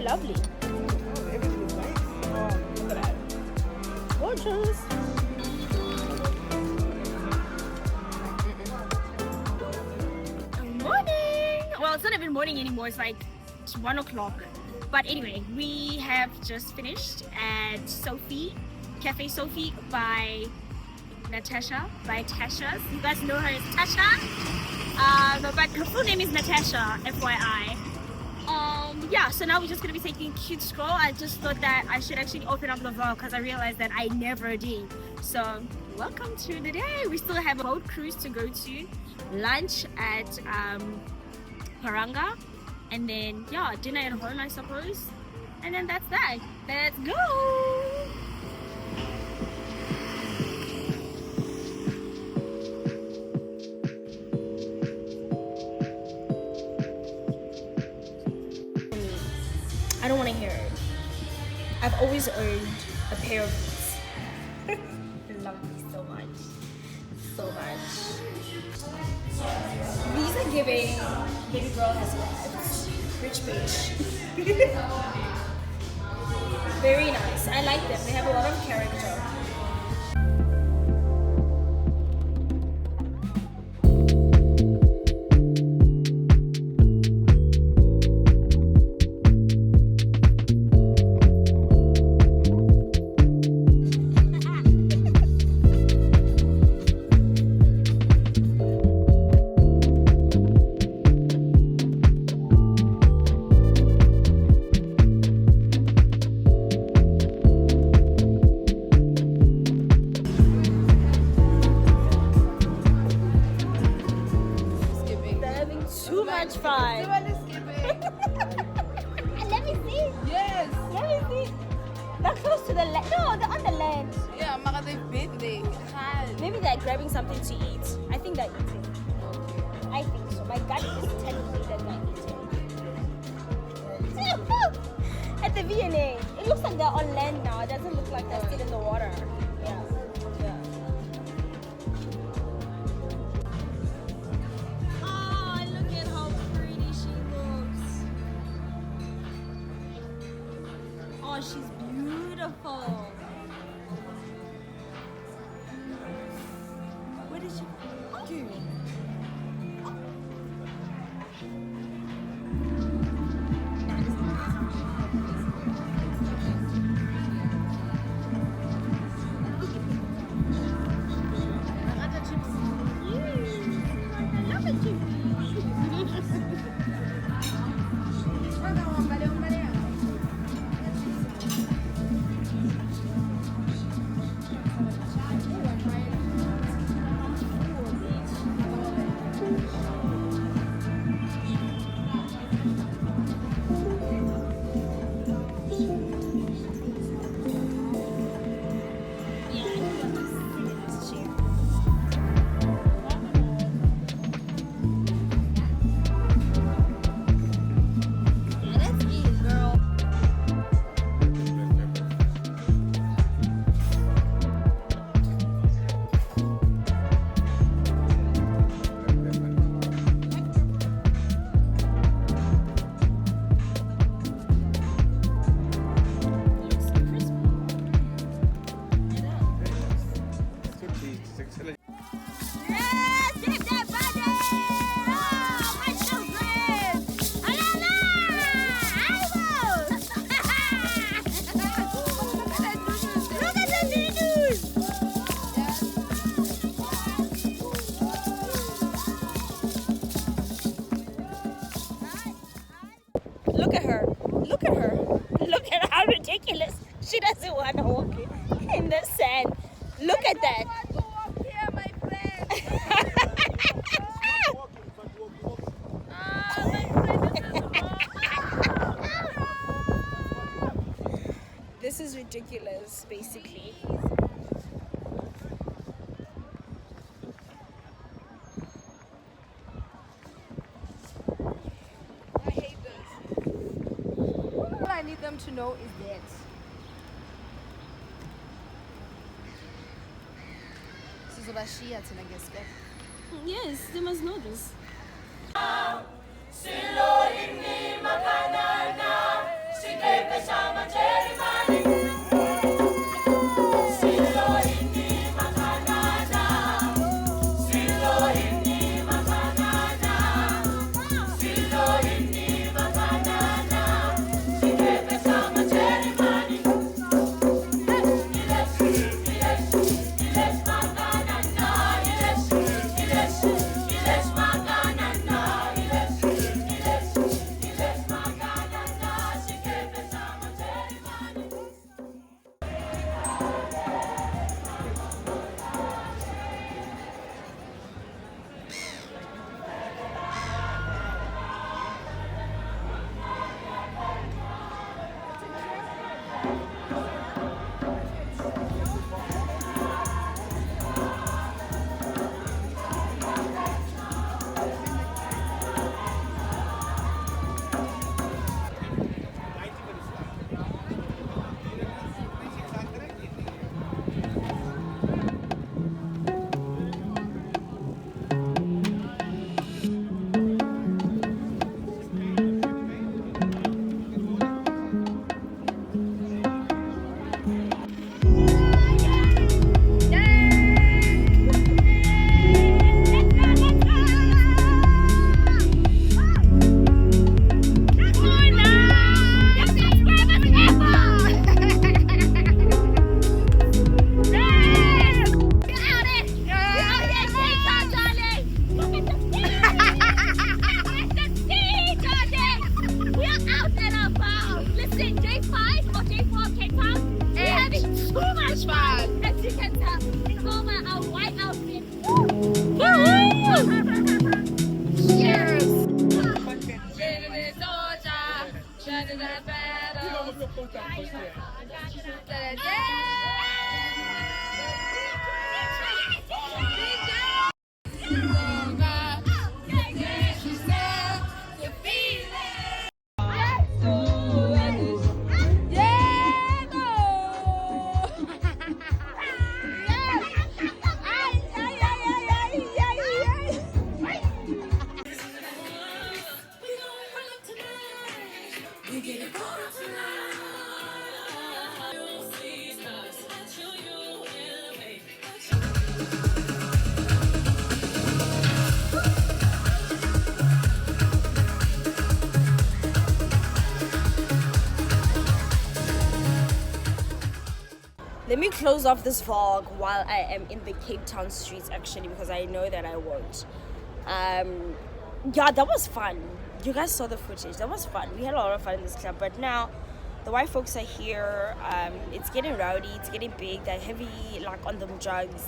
Lovely. Oh, everything's nice. Oh, look at that. Gorgeous. Good morning. Well, it's not even morning anymore. It's like 1 o'clock. But anyway, we have just finished at Sofi, Cafe Sofi by Natasha, by Tasha. You guys know her as Tasha. But her full name is Natasha, FYI. Yeah, so now we're just gonna be taking a cute stroll. I just thought that I should actually open up the vlog because I realized that I never did. So welcome to the day. We still have a boat cruise to go to, lunch at Paranga, and then yeah, dinner at home I suppose, and then that's that. Let's go. I don't want to hear it. I've always owned a pair of these. I love these so much. So much. These are giving baby girl has arrived. Rich bitch. Very nice. I like them. They have a lot of character. Too much fun. Let me see. Yes. Let me see. They're close to the land. No, they're on the land. Yeah, maar they've been there. Maybe they're grabbing something to eat. I think they're eating. I think so. My gut is telling me that they're eating. At the V&A. It looks like they're on land now. It doesn't look like they're still in the water. Yeah. Oh, she's beautiful. Where did she do? Look at her. Look at her. Look at how ridiculous. She doesn't want to walk in the sand. Look at that. I want to walk here, my friend. My friend, this is ridiculous, basically. I hate this. What I need them to know is that. Sizobashiya thina ngesikhathi. Yes, they must know this. Let me close off this vlog while I am in the Cape Town streets, actually, because I know that I won't. Yeah, that was fun. You guys saw the footage. That was fun. We had a lot of fun in this club, but now the white folks are here. It's getting rowdy, it's getting big. They're heavy, like, on the drugs,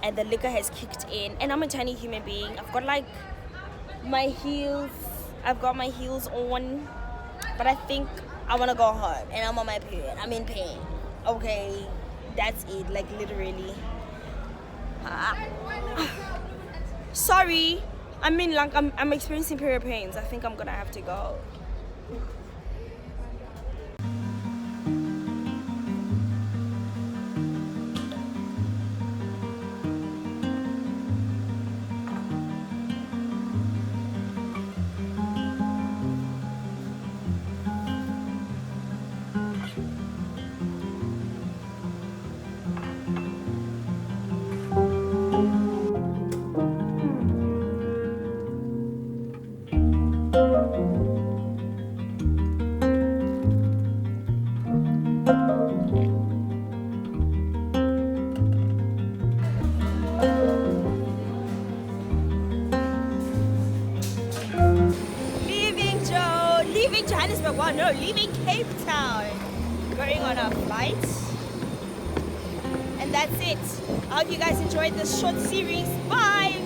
and the liquor has kicked in. And I'm a tiny human being. I've got like my heels. I've got my heels on, but I think I want to go home. And I'm on my period. I'm in pain. Okay, that's it. Like, literally. Sorry. I mean, like, I'm experiencing period pains. I think I'm gonna have to go. Well, no, leaving Cape Town, going on a flight, and that's it. I hope you guys enjoyed this short series. Bye.